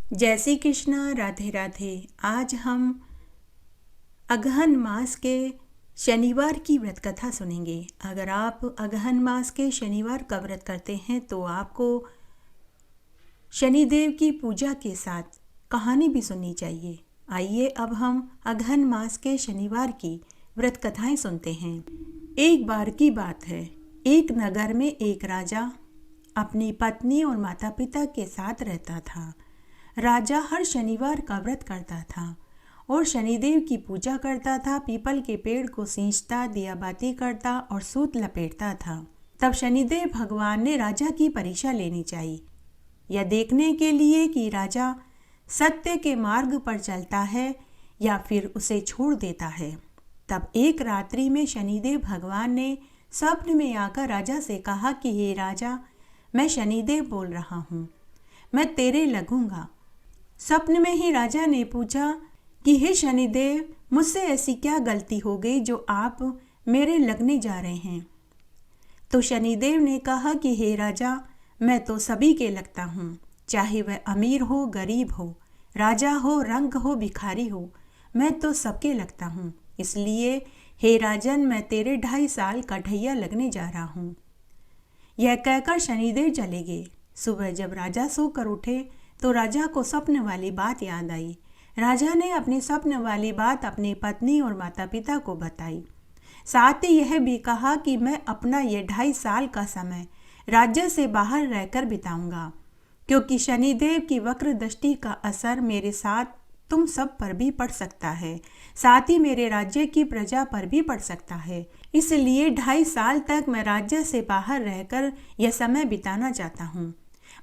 जय श्री कृष्णा। राधे राधे। आज हम अगहन मास के शनिवार की व्रत कथा सुनेंगे। अगर आप अगहन मास के शनिवार का व्रत करते हैं तो आपको शनिदेव की पूजा के साथ कहानी भी सुननी चाहिए। आइए अब हम अगहन मास के शनिवार की व्रत कथाएं सुनते हैं। एक बार की बात है, एक नगर में एक राजा अपनी पत्नी और माता पिता के साथ रहता था। राजा हर शनिवार का व्रत करता था और शनिदेव की पूजा करता था। पीपल के पेड़ को सींचता, दिया बाती करता और सूत लपेटता था। तब शनिदेव भगवान ने राजा की परीक्षा लेनी चाहिए, यह देखने के लिए कि राजा सत्य के मार्ग पर चलता है या फिर उसे छोड़ देता है। तब एक रात्रि में शनिदेव भगवान ने स्वप्न में आकर राजा से कहा कि हे राजा, मैं शनिदेव बोल रहा हूँ, मैं तेरे लगूंगा। स्वप्न में ही राजा ने पूछा कि हे शनिदेव, मुझसे ऐसी क्या गलती हो गई जो आप मेरे लगने जा रहे हैं। तो शनिदेव ने कहा कि हे राजा, मैं तो सभी के लगता हूँ, चाहे वह अमीर हो गरीब हो, राजा हो रंग हो भिखारी हो, मैं तो सबके लगता हूँ। इसलिए हे राजन, मैं तेरे 2.5 साल का ढैया लगने जा रहा हूँ। यह कहकर शनिदेव चले गए। सुबह जब राजा सोकर उठे तो राजा को स्वप्न वाली बात याद आई। राजा ने अपने स्वप्न वाली बात अपनी पत्नी और माता पिता को बताई। साथ ही यह भी कहा कि मैं अपना ये 2.5 साल का समय राज्य से बाहर रहकर बिताऊंगा, क्योंकि शनिदेव की वक्र दृष्टि का असर मेरे साथ तुम सब पर भी पड़ सकता है, साथ ही मेरे राज्य की प्रजा पर भी पड़ सकता है। इसलिए 2.5 साल तक मैं राज्य से बाहर रहकर यह समय बिताना चाहता हूँ।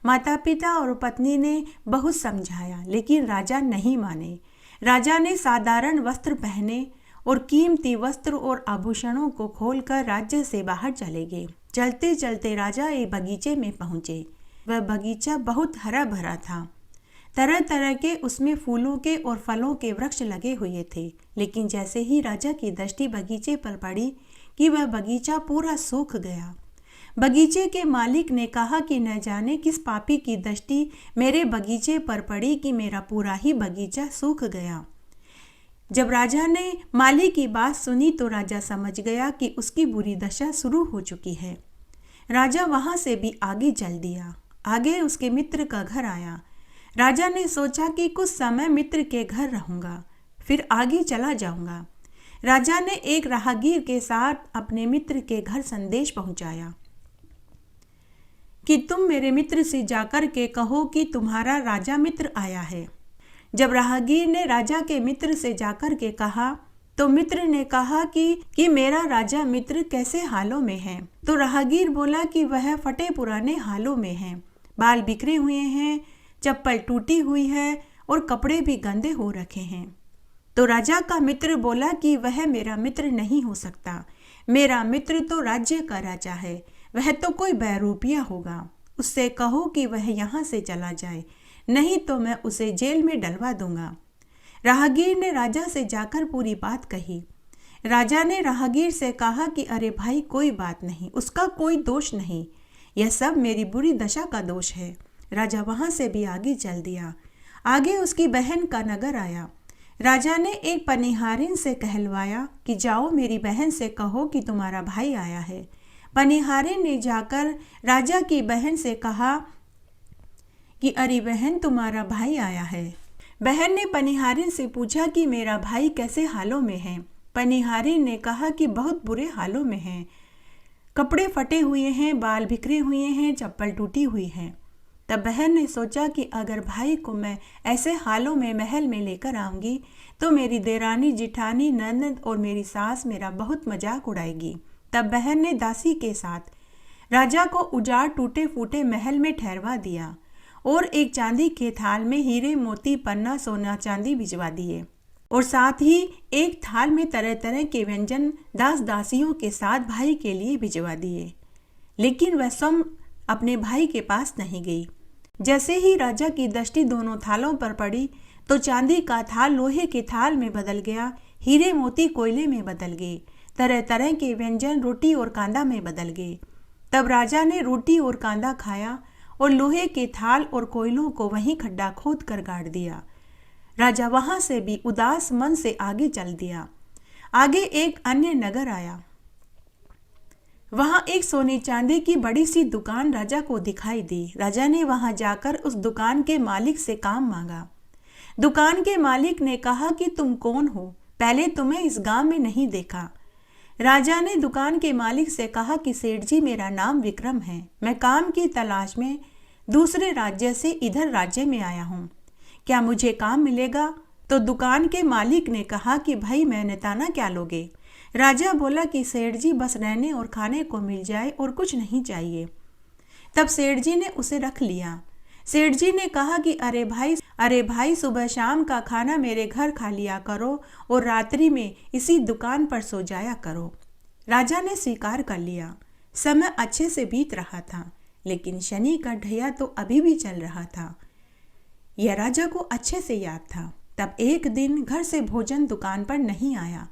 माता पिता और पत्नी ने बहुत समझाया, लेकिन राजा नहीं माने। राजा ने साधारण वस्त्र पहने और कीमती वस्त्र और आभूषणों को खोलकर राज्य से बाहर चले गए। चलते चलते राजा एक बगीचे में पहुंचे। वह बगीचा बहुत हरा भरा था। तरह तरह के उसमें फूलों के और फलों के वृक्ष लगे हुए थे। लेकिन जैसे ही राजा की दृष्टि बगीचे पर पड़ी कि वह बगीचा पूरा सूख गया। बगीचे के मालिक ने कहा कि न जाने किस पापी की दृष्टि मेरे बगीचे पर पड़ी कि मेरा पूरा ही बगीचा सूख गया। जब राजा ने माली की बात सुनी तो राजा समझ गया कि उसकी बुरी दशा शुरू हो चुकी है। राजा वहां से भी आगे चल दिया। आगे उसके मित्र का घर आया। राजा ने सोचा कि कुछ समय मित्र के घर रहूंगा, फिर आगे चला जाऊंगा। राजा ने एक राहगीर के साथ अपने मित्र के घर संदेश पहुंचाया कि तुम मेरे मित्र से जाकर के कहो कि तुम्हारा राजा मित्र आया है। जब राहगीर ने राजा के मित्र से जाकर के कहा तो मित्र ने कहा कि मेरा राजा मित्र कैसे हालों में है। तो राहगीर बोला कि वह फटे पुराने हालों में है, बाल बिखरे हुए हैं, चप्पल टूटी हुई है और कपड़े भी गंदे हो रखे हैं। तो राजा का मित्र बोला कि वह मेरा मित्र नहीं हो सकता। मेरा मित्र तो राज्य का राजा है, वह तो कोई बहरूपिया होगा। उससे कहो कि वह यहाँ से चला जाए, नहीं तो मैं उसे जेल में डलवा दूंगा। राहगीर ने राजा से जाकर पूरी बात कही। राजा ने राहगीर से कहा कि अरे भाई, कोई बात नहीं, उसका कोई दोष नहीं, यह सब मेरी बुरी दशा का दोष है। राजा वहां से भी आगे चल दिया। आगे उसकी बहन का नगर आया। राजा ने एक पनिहारिन से कहलवाया कि जाओ मेरी बहन से कहो कि तुम्हारा भाई आया है। पनिहारिन ने जाकर राजा की बहन से कहा कि अरे बहन, तुम्हारा भाई आया है। बहन ने पनिहारिन से पूछा कि मेरा भाई कैसे हालों में है। पनिहारिन ने कहा कि बहुत बुरे हालों में है, कपड़े फटे हुए हैं, बाल बिखरे हुए हैं, चप्पल टूटी हुई है। तब बहन ने सोचा कि अगर भाई को मैं ऐसे हालों में महल में लेकर आऊंगी तो मेरी देरानी जिठानी ननद और मेरी सास मेरा बहुत मजाक उड़ाएगी। तब बहन ने दासी के साथ राजा को उजाड़ टूटे फूटे महल में ठहरवा दिया और एक चांदी के थाल में हीरे मोती पन्ना सोना चांदी भिजवा दिए और साथ ही एक थाल में तरह तरह के व्यंजन दास दासियों के साथ भाई के लिए भिजवा दिए। लेकिन वह स्वयं अपने भाई के पास नहीं गई। जैसे ही राजा की दृष्टि दोनों थालों पर पड़ी तो चांदी का थाल लोहे के थाल में बदल गया, हीरे मोती कोयले में बदल गए, तरह तरह के व्यंजन रोटी और कांदा में बदल गए। तब राजा ने रोटी और कांदा खाया और लोहे के थाल और कोयलों को वहीं खड्डा खोद कर गाड़ दिया। राजा वहां से भी उदास मन से आगे चल दिया। आगे एक अन्य नगर आया। वहां एक सोने चांदी की बड़ी सी दुकान राजा को दिखाई दी। राजा ने वहां जाकर उस दुकान के मालिक से काम मांगा। दुकान के मालिक ने कहा कि तुम कौन हो, पहले तुम्हें इस गांव में नहीं देखा। राजा ने दुकान के मालिक से कहा कि सेठ जी, मेरा नाम विक्रम है, मैं काम की तलाश में दूसरे राज्य से इधर राज्य में आया हूँ, क्या मुझे काम मिलेगा? तो दुकान के मालिक ने कहा कि भाई, मैं ताना क्या लोगे? राजा बोला कि सेठ जी, बस रहने और खाने को मिल जाए और कुछ नहीं चाहिए। तब सेठ जी ने उसे रख लिया। सेठ जी ने कहा कि अरे भाई, सुबह शाम का खाना मेरे घर खा लिया करो और रात्रि में इसी दुकान पर सो जाया करो। राजा ने स्वीकार कर लिया। समय अच्छे से बीत रहा था, लेकिन शनि का ढैया तो अभी भी चल रहा था। यह राजा को अच्छे से याद था। तब एक दिन घर से भोजन दुकान पर नहीं आया,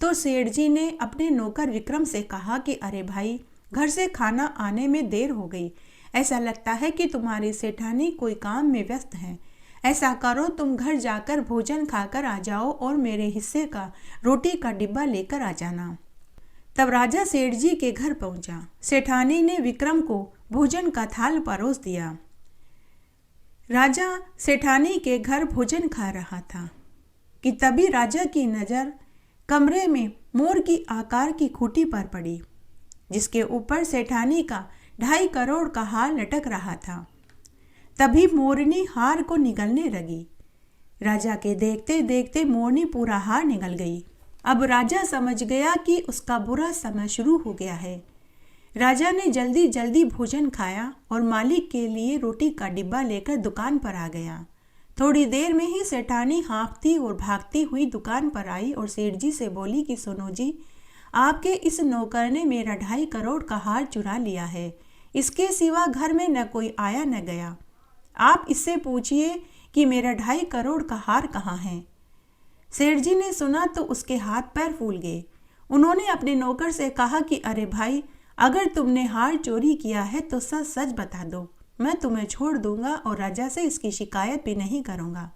तो सेठ जी ने अपने नौकर विक्रम से कहा कि अरे भाई, घर से खाना आने में देर हो गई, ऐसा लगता है कि तुम्हारी सेठानी कोई काम में व्यस्त है। ऐसा करो, तुम घर जाकर भोजन खाकर आ जाओ और मेरे हिस्से का रोटी का डिब्बा लेकर आ जाना। तब राजा सेठ जी के घर पहुंचा। सेठानी ने विक्रम को भोजन का थाल परोस दिया। राजा सेठानी के घर भोजन खा रहा था कि तभी राजा की नज़र कमरे में मोर की आकार की खूंटी पर पड़ी, जिसके ऊपर सेठानी का 2.5 करोड़ का हार लटक रहा था। तभी मोरनी हार को निगलने लगी। राजा के देखते देखते मोरनी पूरा हार निगल गई। अब राजा समझ गया कि उसका बुरा समय शुरू हो गया है। राजा ने जल्दी जल्दी भोजन खाया और मालिक के लिए रोटी का डिब्बा लेकर दुकान पर आ गया। थोड़ी देर में ही सेठानी हाँफती और भागती हुई दुकान पर आई और सेठ जी से बोली कि सुनो जी, आपके इस नौकर ने मेरा 2.5 करोड़ का हार चुरा लिया है। इसके सिवा घर में न कोई आया न गया। आप इससे पूछिए कि मेरा 2.5 करोड़ का हार कहाँ है। सेठ जी ने सुना तो उसके हाथ पैर फूल गए। उन्होंने अपने नौकर से कहा कि अरे भाई, अगर तुमने हार चोरी किया है तो सच सच बता दो, मैं तुम्हें छोड़ दूंगा और राजा से इसकी शिकायत भी नहीं करूंगा।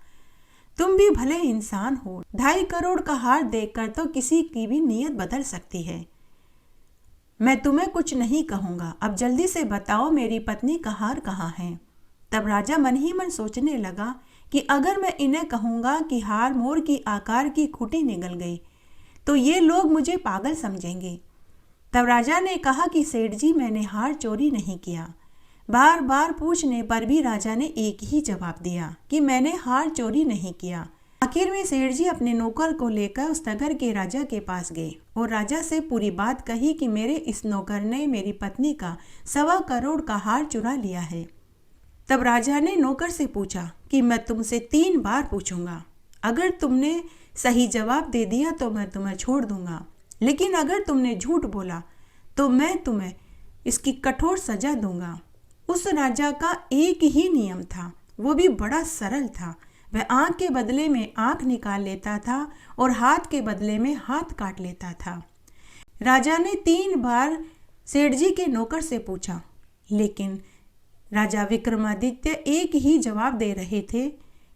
तुम भी भले इंसान हो, 2.5 करोड़ का हार देखकर तो किसी की भी नीयत बदल सकती है। मैं तुम्हें कुछ नहीं कहूँगा, अब जल्दी से बताओ मेरी पत्नी का हार कहाँ है। तब राजा मन ही मन सोचने लगा कि अगर मैं इन्हें कहूँगा कि हार मोर की आकार की खूंटी निगल गई तो ये लोग मुझे पागल समझेंगे। तब राजा ने कहा कि सेठ जी, मैंने हार चोरी नहीं किया। बार बार पूछने पर भी राजा ने एक ही जवाब दिया कि मैंने हार चोरी नहीं किया। आखिर में सेठ जी अपने नौकर को लेकर उस नगर के राजा के पास गए और राजा से पूरी बात कही कि मेरे इस नौकर ने मेरी पत्नी का 1.25 करोड़ का हार चुरा लिया है। तब राजा ने नौकर से पूछा कि मैं तुमसे 3 बार पूछूंगा, अगर तुमने सही जवाब दे दिया तो मैं तुम्हें छोड़ दूंगा, लेकिन अगर तुमने झूठ बोला तो मैं तुम्हें इसकी कठोर सजा दूंगा। उस राजा का एक ही नियम था, वो भी बड़ा सरल था। वह आँख के बदले में आँख निकाल लेता था और हाथ के बदले में हाथ काट लेता था। राजा ने 3 बार सेठ जी के नौकर से पूछा, लेकिन राजा विक्रमादित्य एक ही जवाब दे रहे थे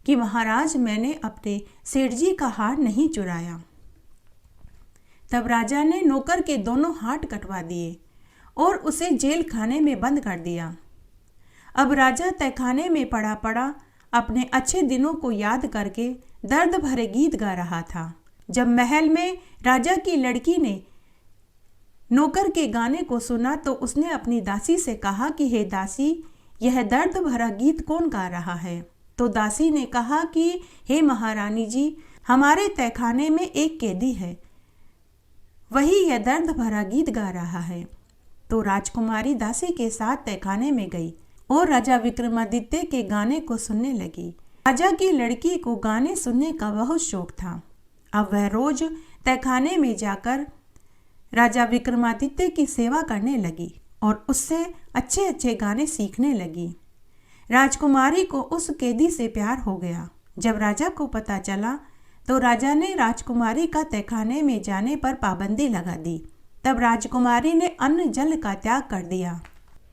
कि महाराज, मैंने अपने सेठ जी का हार नहीं चुराया। तब राजा ने नौकर के दोनों हाथ कटवा दिए और उसे जेल खाने में बंद कर दिया। अब राजा तहखाने में पड़ा पड़ा अपने अच्छे दिनों को याद करके दर्द भरे गीत गा रहा था। जब महल में राजा की लड़की ने नौकर के गाने को सुना तो उसने अपनी दासी से कहा कि हे दासी, यह दर्द भरा गीत कौन गा रहा है? तो दासी ने कहा कि हे महारानी जी, हमारे तहखाने में एक कैदी है, वही यह दर्द भरा गीत गा रहा है। तो राजकुमारी दासी के साथ तहखाने में गई और राजा विक्रमादित्य के गाने को सुनने लगी। राजा की लड़की को गाने सुनने का बहुत शौक था। अब वह रोज तहखाने में जाकर राजा विक्रमादित्य की सेवा करने लगी और उससे अच्छे अच्छे गाने सीखने लगी। राजकुमारी को उस कैदी से प्यार हो गया। जब राजा को पता चला तो राजा ने राजकुमारी का तहखाने में जाने पर पाबंदी लगा दी। तब राजकुमारी ने अन्न जल का त्याग कर दिया।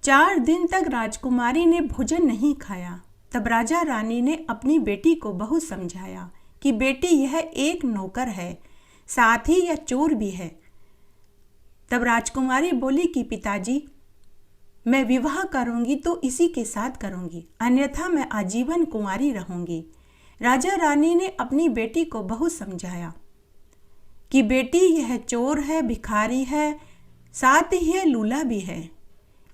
4 दिन तक राजकुमारी ने भोजन नहीं खाया। तब राजा रानी ने अपनी बेटी को बहुत समझाया कि बेटी, यह एक नौकर है, साथ ही यह चोर भी है। तब राजकुमारी बोली कि पिताजी, मैं विवाह करूंगी तो इसी के साथ करूंगी, अन्यथा मैं आजीवन कुंवारी रहूंगी। राजा रानी ने अपनी बेटी को बहुत समझाया कि बेटी, यह चोर है, भिखारी है, साथ ही यह लूला भी है।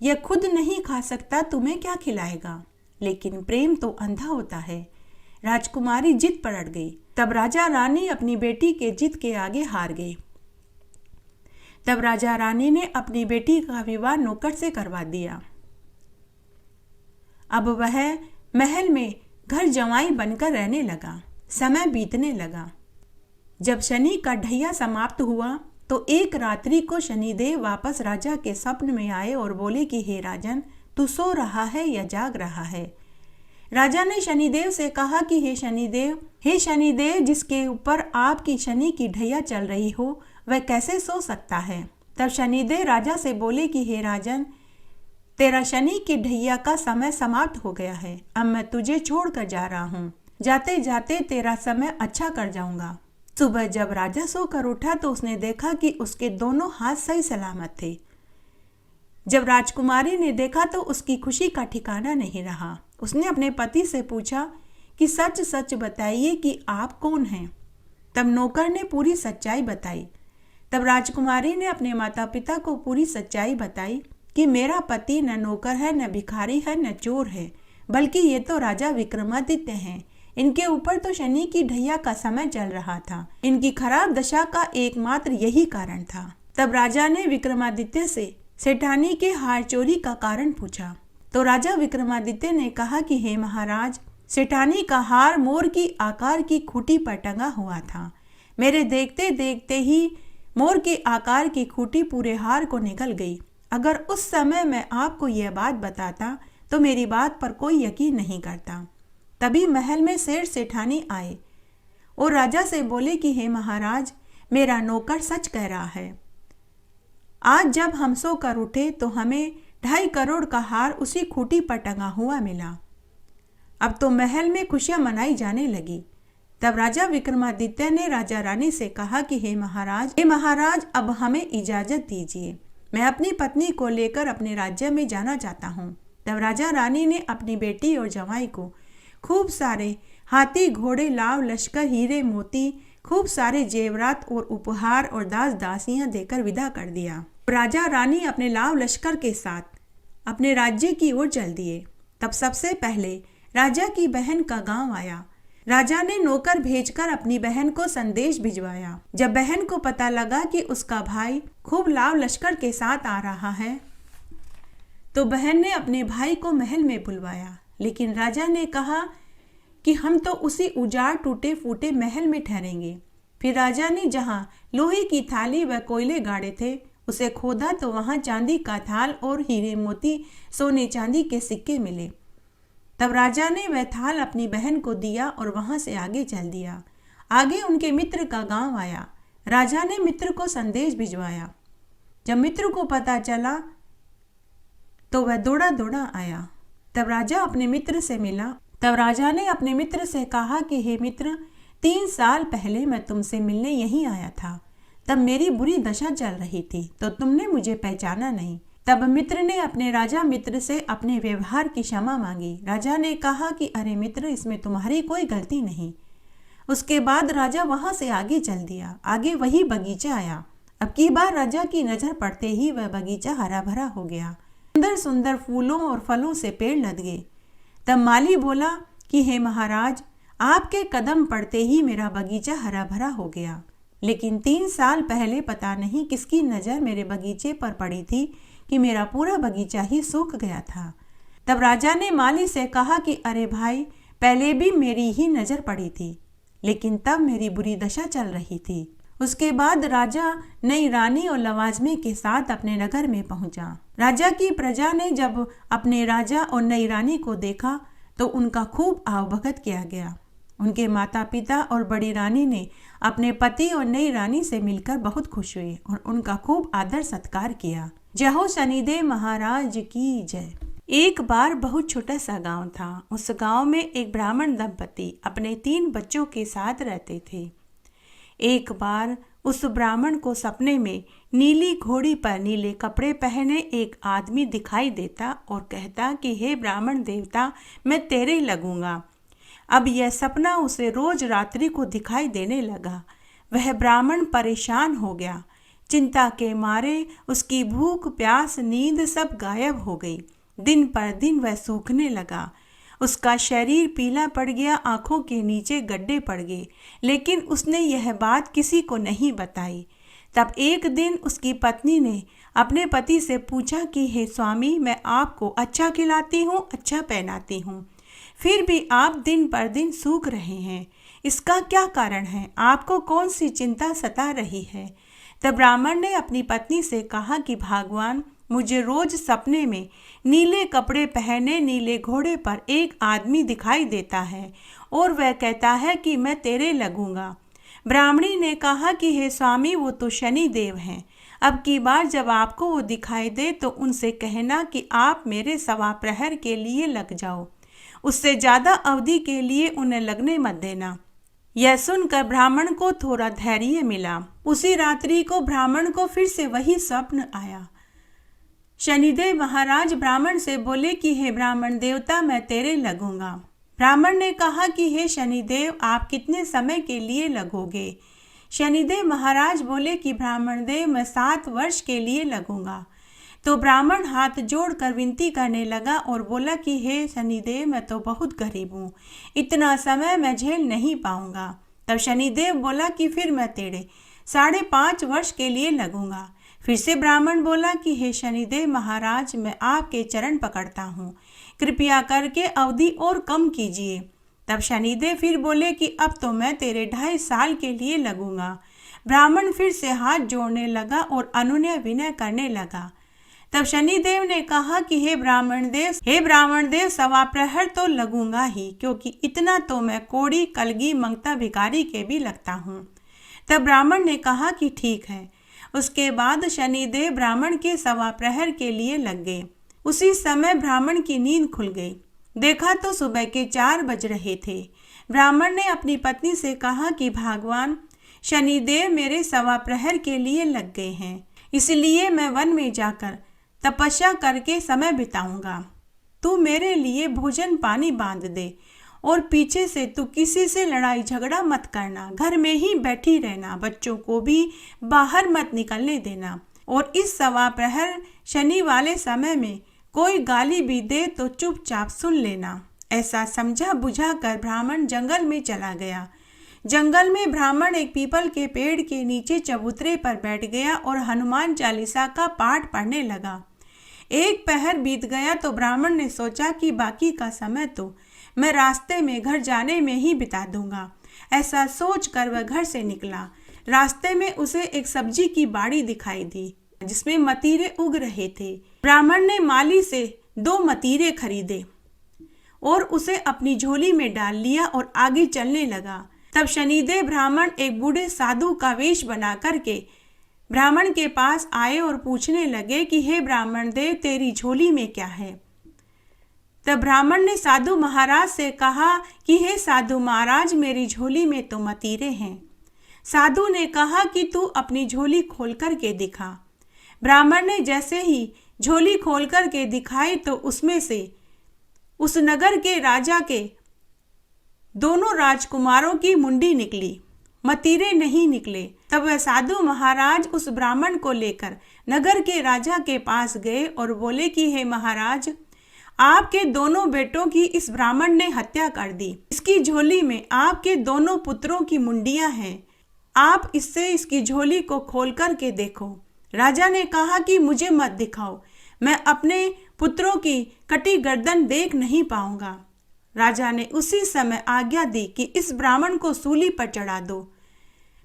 यह खुद नहीं खा सकता, तुम्हें क्या खिलाएगा? लेकिन प्रेम तो अंधा होता है। राजकुमारी जिद पर अड़ गई। तब राजा रानी अपनी बेटी के जिद के आगे हार गए। तब राजा रानी ने अपनी बेटी का विवाह नौकर से करवा दिया। अब वह महल में घर जमाई बनकर रहने लगा। समय बीतने लगा। जब शनि का ढैया समाप्त हुआ तो एक रात्रि को शनिदेव वापस राजा के स्वप्न में आए और बोले कि हे राजन, तू सो रहा है या जाग रहा है? राजा ने शनिदेव से कहा कि हे शनिदेव, जिसके ऊपर आपकी शनि की ढैया चल रही हो, वह कैसे सो सकता है? तब शनिदेव राजा से बोले कि हे राजन, तेरा शनि की ढैया का समय समाप्त हो गया है। अब मैं तुझे छोड़कर जा रहा हूँ। जाते जाते तेरा समय अच्छा कर जाऊंगा। सुबह जब राजा सोकर उठा तो उसने देखा कि उसके दोनों हाथ सही सलामत थे। जब राजकुमारी ने देखा तो उसकी खुशी का ठिकाना नहीं रहा। उसने अपने पति से पूछा कि सच सच बताइए कि आप कौन हैं? तब नौकर ने पूरी सच्चाई बताई। तब राजकुमारी ने अपने माता पिता को पूरी सच्चाई बताई कि मेरा पति न नौकर है, न भिखारी है, न चोर है, बल्कि ये तो राजा विक्रमादित्य हैं। इनके ऊपर तो शनि की ढैया का समय चल रहा था। इनकी खराब दशा का एकमात्र यही कारण था। तब राजा ने विक्रमादित्य से सेठानी के हार चोरी का कारण पूछा। तो राजा विक्रमादित्य ने कहा कि हे महाराज, सेठानी का हार मोर की आकार की खूंटी पर टंगा हुआ था। मेरे देखते देखते ही मोर के आकार की खूंटी पूरे हार को निगल गई। अगर उस समय मैं आपको यह बात बताता तो मेरी बात पर कोई यकीन नहीं करता। तभी महल में सेठ सेठानी आए और राजा से बोले कि हे महाराज, मेरा नौकर सच कह रहा है। आज जब हम सोकर उठे तो हमें 2.5 करोड़ का हार उसी खूंटी पर टंगा हुआ मिला। अब तो महल में खुशियां मनाई जाने लगी। तब राजा विक्रमादित्य ने राजा रानी से कहा कि हे महाराज, अब हमें इजाजत दीजिए। मैं अपनी पत्नी को लेकर अपने राज्य में जाना चाहता हूँ। तब राजा रानी ने अपनी बेटी और जवाई को खूब सारे हाथी, घोड़े, लाव, लश्कर, हीरे, मोती, खूब सारे जेवरात और उपहार और दास दासियां देकर विदा कर दिया। राजा रानी अपने लाव लश्कर के साथ अपने राज्य की ओर चल दिए। तब सबसे पहले राजा की बहन का गांव आया। राजा ने नौकर भेजकर अपनी बहन को संदेश भिजवाया। जब बहन को पता लगा कि उसका भाई खूब लाव लश्कर के साथ आ रहा है तो बहन ने अपने भाई को महल में बुलवाया। लेकिन राजा ने कहा कि हम तो उसी उजाड़ टूटे फूटे महल में ठहरेंगे। फिर राजा ने जहाँ लोहे की थाली व कोयले गाड़े थे उसे खोदा तो वहाँ चांदी का थाल और हीरे मोती, सोने चांदी के सिक्के मिले। तब राजा ने वह थाल अपनी बहन को दिया और वहाँ से आगे चल दिया। आगे उनके मित्र का गांव आया। राजा ने मित्र को संदेश भिजवाया। जब मित्र को पता चला तो वह दौड़ा दौड़ा आया। तब राजा अपने मित्र से मिला। तब राजा ने अपने मित्र से कहा कि हे मित्र, 3 साल पहले मैं तुमसे मिलने यहीं आया था। तब मेरी बुरी दशा चल रही थी तो तुमने मुझे पहचाना नहीं। तब मित्र ने अपने राजा मित्र से अपने व्यवहार की क्षमा मांगी। राजा ने कहा कि अरे मित्र, इसमें तुम्हारी कोई गलती नहीं। उसके बाद राजा वहां से आगे चल दिया। आगे वही बगीचा आया। अब की बार राजा की नजर पड़ते ही वह बगीचा हरा भरा हो गया। सुंदर सुंदर फूलों और फलों से पेड़ लद गए। तब माली बोला कि हे महाराज, आपके कदम पड़ते ही मेरा बगीचा हरा भरा हो गया। लेकिन 3 साल पहले पता नहीं किसकी नज़र मेरे बगीचे पर पड़ी थी कि मेरा पूरा बगीचा ही सूख गया था। तब राजा ने माली से कहा कि अरे भाई, पहले भी मेरी ही नज़र पड़ी थी, लेकिन तब मेरी बुरी दशा चल रही थी। उसके बाद राजा नई रानी और लवाजमे के साथ अपने नगर में पहुंचा। राजा की प्रजा ने जब अपने राजा और नई रानी को देखा तो उनका खूब आवभगत किया गया। उनके माता पिता और बड़ी रानी ने अपने पति और नई रानी से मिलकर बहुत खुश हुए और उनका खूब आदर सत्कार किया। जय हो शनिदेव महाराज की जय। एक बार बहुत छोटा सा गांव था। उस गांव में एक ब्राह्मण दंपति अपने 3 बच्चों के साथ रहते थे। एक बार उस ब्राह्मण को सपने में नीली घोड़ी पर नीले कपड़े पहने एक आदमी दिखाई देता और कहता कि हे ब्राह्मण देवता, मैं तेरे लगूंगा। अब यह सपना उसे रोज रात्रि को दिखाई देने लगा। वह ब्राह्मण परेशान हो गया। चिंता के मारे उसकी भूख, प्यास, नींद सब गायब हो गई। दिन पर दिन वह सूखने लगा। उसका शरीर पीला पड़ गया, आंखों के नीचे गड्ढे पड़ गए, लेकिन उसने यह बात किसी को नहीं बताई। तब एक दिन उसकी पत्नी ने अपने पति से पूछा कि हे स्वामी, मैं आपको अच्छा खिलाती हूँ, अच्छा पहनाती हूँ, फिर भी आप दिन पर दिन सूख रहे हैं। इसका क्या कारण है? आपको कौन सी चिंता सता रही है? तब ब्राह्मण ने अपनी पत्नी से कहा कि भगवान, मुझे रोज सपने में नीले कपड़े पहने नीले घोड़े पर एक आदमी दिखाई देता है और वह कहता है कि मैं तेरे लगूंगा। ब्राह्मणी ने कहा कि हे स्वामी, वो तो शनि देव हैं। अब की बार जब आपको वो दिखाई दे तो उनसे कहना कि आप मेरे 1.25 प्रहर के लिए लग जाओ, उससे ज़्यादा अवधि के लिए उन्हें लगने मत देना। यह सुनकर ब्राह्मण को थोड़ा धैर्य मिला। उसी रात्रि को ब्राह्मण को फिर से वही स्वप्न आया। शनिदेव महाराज ब्राह्मण से बोले कि हे ब्राह्मण देवता, मैं तेरे लगूंगा। ब्राह्मण ने कहा कि हे शनिदेव, आप कितने समय के लिए लगोगे? शनिदेव महाराज बोले कि ब्राह्मण देव, मैं 7 वर्ष के लिए लगूंगा। तो ब्राह्मण हाथ जोड़कर विनती करने लगा और बोला कि हे शनिदेव, मैं तो बहुत गरीब हूँ, इतना समय मैं झेल नहीं पाऊंगा। तब शनिदेव बोला कि फिर मैं तेरे 5.5 वर्ष के लिए लगूंगा। फिर से ब्राह्मण बोला कि हे शनिदेव महाराज, मैं आपके चरण पकड़ता हूँ, कृपया करके अवधि और कम कीजिए। तब शनिदेव फिर बोले कि अब तो मैं तेरे 2.5 साल के लिए लगूंगा। ब्राह्मण फिर से हाथ जोड़ने लगा और अनुनय विनय करने लगा। तब शनिदेव ने कहा कि हे ब्राह्मण देव, 1.25 प्रहर तो लगूंगा ही, क्योंकि इतना तो मैं कोड़ी, कलगी, मंगता, भिखारी के भी लगता हूँ। तब ब्राह्मण ने कहा कि ठीक है। उसके बाद शनिदेव ब्राह्मण के 1.25 प्रहर के लिए लग गए। उसी समय ब्राह्मण की नींद खुल गई। देखा तो सुबह के 4 बज रहे थे। ब्राह्मण ने अपनी पत्नी से कहा कि भगवान, शनिदेव मेरे 1.25 प्रहर के लिए लग गए हैं, इसलिए मैं वन में जाकर तपस्या करके समय बिताऊंगा। तू मेरे लिए भोजन पानी बांध दे और पीछे से तू किसी से लड़ाई झगड़ा मत करना, घर में ही बैठी रहना, बच्चों को भी बाहर मत निकलने देना। और इस 1.25 प्रहर शनि वाले समय में कोई गाली भी दे तो चुपचाप सुन लेना। ऐसा समझा बुझा कर ब्राह्मण जंगल में चला गया। जंगल में ब्राह्मण एक पीपल के पेड़ के नीचे चबूतरे पर बैठ गया और हनुमान चालीसा का पाठ पढ़ने लगा। 1 पहर बीत गया तो ब्राह्मण ने सोचा कि बाकी का समय तो मैं रास्ते में घर जाने में ही बिता दूंगा। ऐसा सोचकर वह घर से निकला। रास्ते में उसे एक सब्जी की बाड़ी दिखाई दी जिसमें मतीरे उग रहे थे। ब्राह्मण ने माली से 2 मतीरे खरीदे और उसे अपनी झोली में डाल लिया और आगे चलने लगा। तब शनिदेव ब्राह्मण एक बूढ़े साधु का वेश बना करके ब्राह्मण के पास आए और पूछने लगे कि हे ब्राह्मण देव, तेरी झोली में क्या है? तब ब्राह्मण ने साधु महाराज से कहा कि हे साधु महाराज, मेरी झोली में तो मतीरे हैं। साधु ने कहा कि तू अपनी झोली खोल कर के दिखा। ब्राह्मण ने जैसे ही झोली खोल कर के दिखाई तो उसमें से उस नगर के राजा के दोनों राजकुमारों की मुंडी निकली, मतीरे नहीं निकले। तब वह साधु महाराज उस ब्राह्मण को लेकर नगर के राजा के पास गए और बोले कि हे महाराज, आपके दोनों बेटों की इस ब्राह्मण ने हत्या कर दी। इसकी झोली में आपके दोनों पुत्रों की मुंडियां हैं। आप इससे इसकी झोली को खोल कर के देखो। राजा ने कहा कि मुझे मत दिखाओ, मैं अपने पुत्रों की कटी गर्दन देख नहीं पाऊंगा। राजा ने उसी समय आज्ञा दी कि इस ब्राह्मण को सूली पर चढ़ा दो।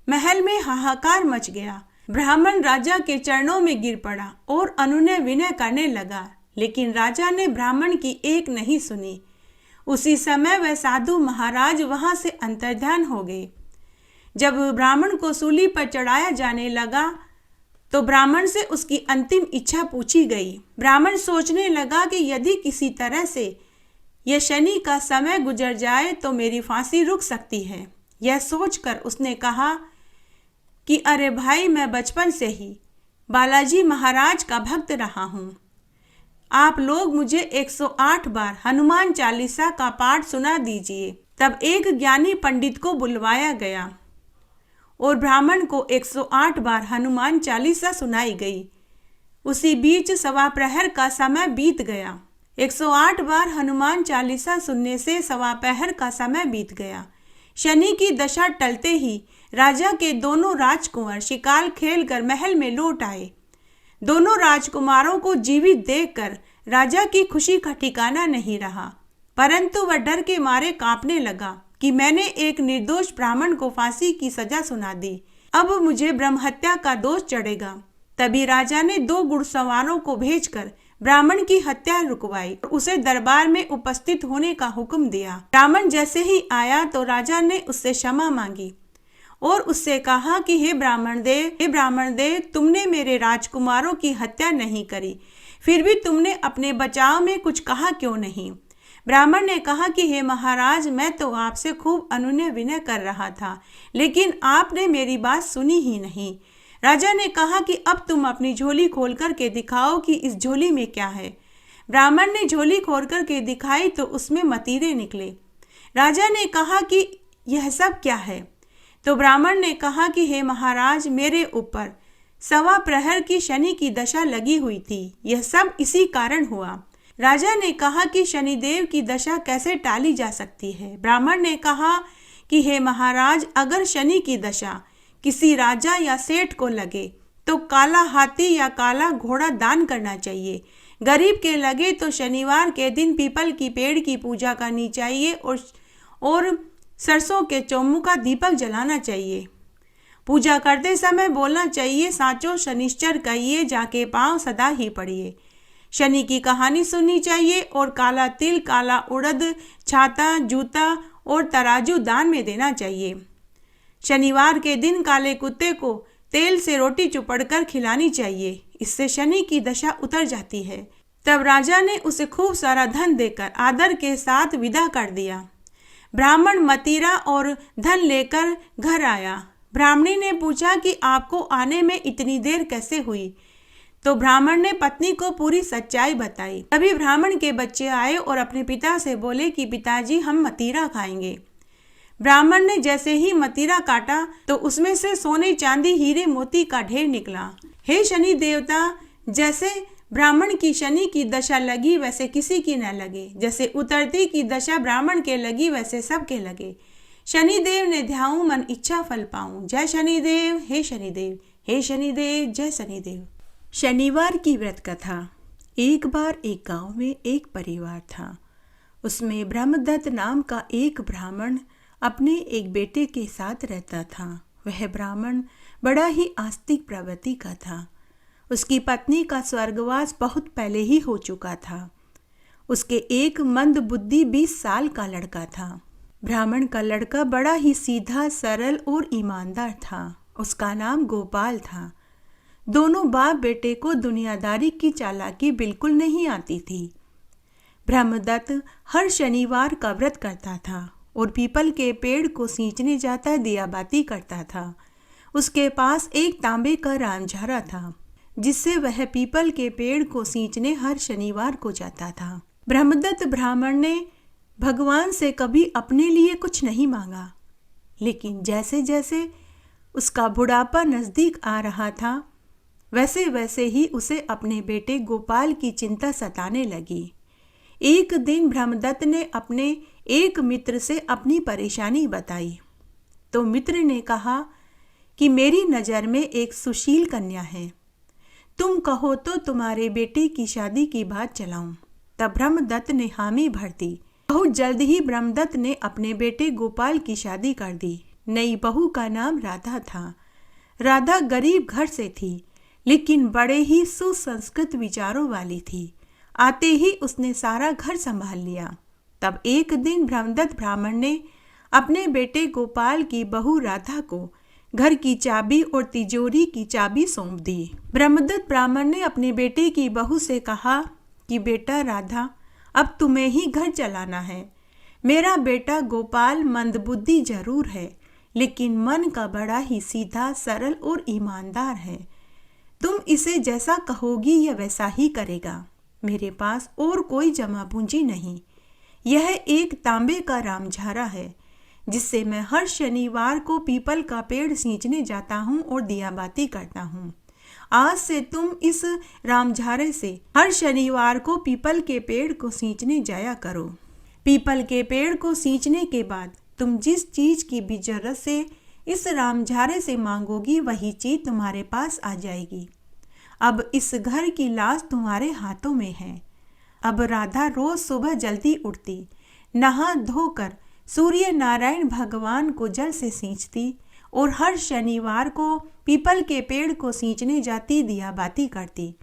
महल में हाहाकार मच गया। ब्राह्मण राजा के चरणों में गिर पड़ा और अनुनय विनय करने लगा, लेकिन राजा ने ब्राह्मण की एक नहीं सुनी। उसी समय वह साधु महाराज वहां से अंतर्ध्यान हो गए। जब ब्राह्मण को सूली पर चढ़ाया जाने लगा तो ब्राह्मण से उसकी अंतिम इच्छा पूछी गई। ब्राह्मण सोचने लगा कि यदि किसी तरह से यह शनि का समय गुजर जाए तो मेरी फांसी रुक सकती है। यह सोचकर उसने कहा कि अरे भाई, मैं बचपन से ही बालाजी महाराज का भक्त रहा हूँ। आप लोग मुझे 108 बार हनुमान चालीसा का पाठ सुना दीजिए। तब एक ज्ञानी पंडित को बुलवाया गया और ब्राह्मण को 108 बार हनुमान चालीसा सुनाई गई। उसी बीच सवा प्रहर का समय बीत गया। 108 बार हनुमान चालीसा सुनने से सवा प्रहर का समय बीत गया। शनि की दशा टलते ही राजा के दोनों राजकुमार शिकार खेलकर महल में लौट आए। दोनों राजकुमारों को जीवित देखकर राजा की खुशी का ठिकाना नहीं रहा, परंतु वह डर के मारे कांपने लगा कि मैंने एक निर्दोष ब्राह्मण को फांसी की सजा सुना दी, अब मुझे ब्रह्महत्या का दोष चढ़ेगा। तभी राजा ने 2 घुड़सवारों को भेजकर ब्राह्मण की हत्या रुकवाई और उसे दरबार में उपस्थित होने का हुक्म दिया। ब्राह्मण जैसे ही आया तो राजा ने उससे क्षमा मांगी और उससे कहा कि हे ब्राह्मण देव, तुमने मेरे राजकुमारों की हत्या नहीं करी, फिर भी तुमने अपने बचाव में कुछ कहा क्यों नहीं? ब्राह्मण ने कहा कि हे महाराज, मैं तो आपसे खूब अनुनय विनय कर रहा था, लेकिन आपने मेरी बात सुनी ही नहीं। राजा ने कहा कि अब तुम अपनी झोली खोल कर के दिखाओ कि इस झोली में क्या है। ब्राह्मण ने झोली खोल कर के दिखाई तो उसमें मतीरे निकले। राजा ने कहा कि यह सब क्या है? तो ब्राह्मण ने कहा कि हे महाराज, मेरे ऊपर सवा प्रहर की शनि की दशा लगी हुई थी, यह सब इसी कारण हुआ। राजा ने कहा कि शनिदेव की दशा कैसे टाली जा सकती है? ब्राह्मण ने कहा कि हे महाराज, अगर शनि की दशा किसी राजा या सेठ को लगे तो काला हाथी या काला घोड़ा दान करना चाहिए। गरीब के लगे तो शनिवार के दिन पीपल की पेड़ की पूजा करनी चाहिए और सरसों के चौमुखा दीपक जलाना चाहिए। पूजा करते समय बोलना चाहिए, साचो शनिश्चर कहिए, जाके पांव सदा ही पड़िए। शनि की कहानी सुननी चाहिए और काला तिल, काला उड़द, छाता, जूता और तराजू दान में देना चाहिए। शनिवार के दिन काले कुत्ते को तेल से रोटी चुपड़कर खिलानी चाहिए, इससे शनि की दशा उतर जाती है। तब राजा ने उसे खूब सारा धन देकर आदर के साथ विदा कर दिया। ब्राह्मण मतीरा और धन लेकर घर आया। ब्राह्मणी ने पूछा कि आपको आने में इतनी देर कैसे हुई? तो ब्राह्मण ने पत्नी को पूरी सच्चाई बताई। तभी ब्राह्मण के बच्चे आए और अपने पिता से बोले कि पिताजी, हम मतीरा खाएंगे। ब्राह्मण ने जैसे ही मतीरा काटा तो उसमें से सोने, चांदी, हीरे, मोती का ढेर निकला। हे शनि देवता, जैसे ब्राह्मण की शनि की दशा लगी वैसे किसी की न लगे, जैसे उतरती की दशा ब्राह्मण के लगी वैसे सबके लगे। शनिदेव ने ध्याऊं मन इच्छा फल पाऊं। जय शनिदेव, हे शनिदेव, हे शनिदेव, जय शनिदेव। शनिवार की व्रत कथा। एक बार एक गांव में एक परिवार था। उसमें ब्रह्मदत्त नाम का एक ब्राह्मण अपने एक बेटे के साथ रहता था। वह ब्राह्मण बड़ा ही आस्तिक प्रवृत्ति का था। उसकी पत्नी का स्वर्गवास बहुत पहले ही हो चुका था। उसके एक मंद बुद्धि 20 साल का लड़का था। ब्राह्मण का लड़का बड़ा ही सीधा, सरल और ईमानदार था। उसका नाम गोपाल था। दोनों बाप बेटे को दुनियादारी की चालाकी बिल्कुल नहीं आती थी। ब्रह्मदत्त हर शनिवार का व्रत करता था और पीपल के पेड़ को सींचने जाता दिया बाती करता था। उसके पास एक तांबे का रामझारा था जिससे वह पीपल के पेड़ को सींचने हर शनिवार को जाता था। ब्रह्मदत्त ब्राह्मण ने भगवान से कभी अपने लिए कुछ नहीं मांगा, लेकिन जैसे जैसे उसका बुढ़ापा नज़दीक आ रहा था वैसे वैसे ही उसे अपने बेटे गोपाल की चिंता सताने लगी। एक दिन ब्रह्मदत्त ने अपने एक मित्र से अपनी परेशानी बताई तो मित्र ने कहा कि मेरी नज़र में एक सुशील कन्या है, तुम कहो तो तुम्हारे बेटे की शादी की बात चलाऊं। तब ब्रह्मदत्त ने हामी भर दी। बहुत जल्द ही ब्रह्मदत्त ने अपने बेटे गोपाल की शादी कर दी। नई बहू का नाम राधा था। राधा गरीब घर से थी, लेकिन बड़े ही सुसंस्कृत विचारों वाली थी। आते ही उसने सारा घर संभाल लिया। तब एक दिन ब्रह्मदत्त ब्राह्मण ने अपने बेटे गोपाल की बहू राधा को घर की चाबी और तिजोरी की चाबी सौंप दी। ब्रह्मदत्त ब्राह्मण ने अपने बेटे की बहू से कहा कि बेटा राधा, अब तुम्हें ही घर चलाना है। मेरा बेटा गोपाल मंदबुद्धि जरूर है, लेकिन मन का बड़ा ही सीधा, सरल और ईमानदार है। तुम इसे जैसा कहोगी यह वैसा ही करेगा। मेरे पास और कोई जमा पूंजी नहीं। यह एक तांबे का रामझारा है जिससे मैं हर शनिवार को पीपल का पेड़ सींचने जाता हूँ और दियाबाती करता हूँ। आज से तुम इस रामझारे से हर शनिवार को पीपल के पेड़ को सींचने जाया करो। पीपल के पेड़ को सींचने के बाद तुम जिस चीज की भी जरूरत से इस रामझारे से मांगोगी वही चीज तुम्हारे पास आ जाएगी। अब इस घर की लाज तुम्हारे हाथों में है। अब राधा रोज सुबह जल्दी उठती, नहा धोकर सूर्य नारायण भगवान को जल से सींचती और हर शनिवार को पीपल के पेड़ को सींचने जाती, दियाबाती करती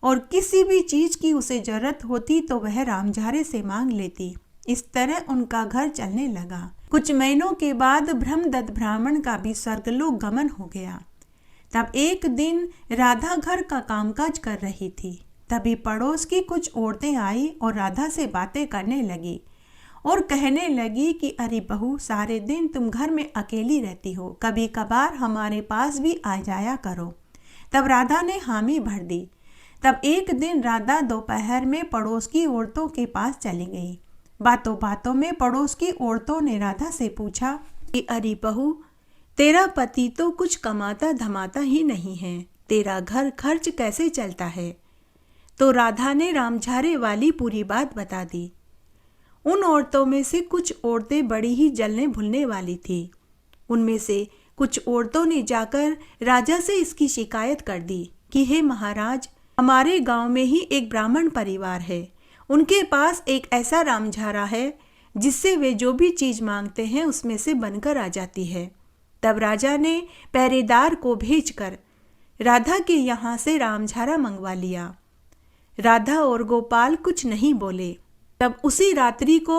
और किसी भी चीज की उसे जरूरत होती तो वह रामझारे से मांग लेती। इस तरह उनका घर चलने लगा। कुछ महीनों के बाद ब्रह्मदत्त ब्राह्मण का भी स्वर्गलोक गमन हो गया। तब एक दिन राधा घर का कामकाज कर रही थी। तभी पड़ोस की कुछ औरतें आई और राधा से बातें करने लगी और कहने लगी कि अरे बहू, सारे दिन तुम घर में अकेली रहती हो, कभी कभार हमारे पास भी आ जाया करो। तब राधा ने हामी भर दी। तब एक दिन राधा दोपहर में पड़ोस की औरतों के पास चली गई। बातों बातों में पड़ोस की औरतों ने राधा से पूछा कि अरे बहू, तेरा पति तो कुछ कमाता धमाता ही नहीं है, तेरा घर खर्च कैसे चलता है? तो राधा ने रामझारे वाली पूरी बात बता दी। उन औरतों में से कुछ औरतें बड़ी ही जलने भुलने वाली थी। उनमें से कुछ औरतों ने जाकर राजा से इसकी शिकायत कर दी कि हे महाराज, हमारे गांव में ही एक ब्राह्मण परिवार है, उनके पास एक ऐसा रामझारा है जिससे वे जो भी चीज मांगते हैं उसमें से बनकर आ जाती है। तब राजा ने पहरेदार को भेजकर राधा के यहाँ से रामझारा मंगवा लिया। राधा और गोपाल कुछ नहीं बोले। तब उसी रात्रि को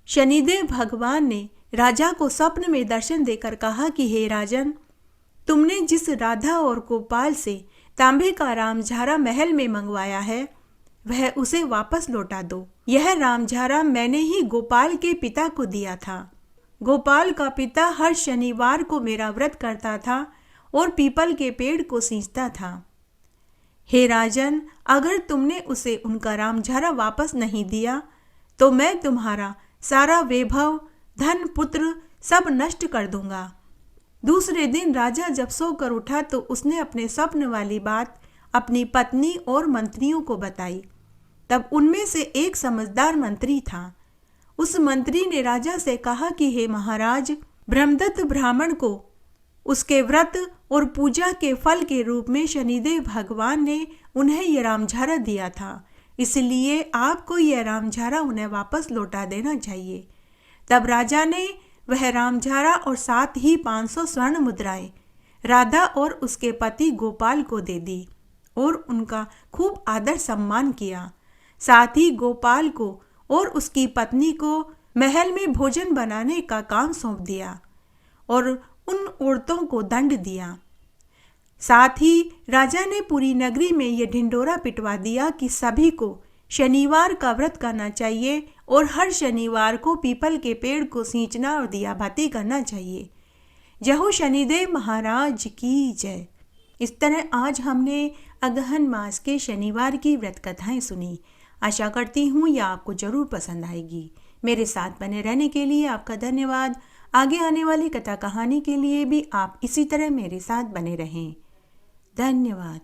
शनिदेव भगवान ने राजा को स्वप्न में दर्शन देकर कहा कि हे राजन, तुमने जिस राधा और गोपाल से तांबे का रामझारा महल में मंगवाया है वह उसे वापस लौटा दो। यह रामझारा मैंने ही गोपाल के पिता को दिया था। गोपाल का पिता हर शनिवार को मेरा व्रत करता था और पीपल के पेड़ को सींचता था। हे राजन, अगर तुमने उसे उनका रामझारा वापस नहीं दिया तो मैं तुम्हारा सारा वैभव, धन, पुत्र सब नष्ट कर दूंगा। दूसरे दिन राजा जब सोकर उठा तो उसने अपने स्वप्न वाली बात अपनी पत्नी और मंत्रियों को बताई। तब उनमें से एक समझदार मंत्री था। उस मंत्री ने राजा से कहा कि हे महाराज, ब्रह्मदत्त ब्राह्मण को उसके व्रत और पूजा के फल के रूप में शनिदेव भगवान ने उन्हें यह रामझारा दिया था, इसलिए आपको यह रामझारा उन्हें वापस लौटा देना चाहिए। तब राजा ने वह रामझारा और साथ ही 500 स्वर्ण मुद्राएं राधा और उसके पति गोपाल को दे दी और उनका खूब आदर सम्मान किया। साथ ही गोपाल को और उसकी पत्नी को महल में भोजन बनाने का काम सौंप दिया और उन औरतों को दंड दिया। साथ ही राजा ने पूरी नगरी में यह ढिंडोरा पिटवा दिया कि सभी को शनिवार का व्रत करना चाहिए और हर शनिवार को पीपल के पेड़ को सींचना और दियाबाती करना चाहिए। जय हो शनिदेव महाराज की जय। इस तरह आज हमने अगहन मास के शनिवार की व्रत कथाएं सुनी। आशा करती हूँ यह आपको जरूर पसंद आएगी। मेरे साथ बने रहने के लिए आपका धन्यवाद। आगे आने वाली कथा कहानी के लिए भी आप इसी तरह मेरे साथ बने रहें। धन्यवाद।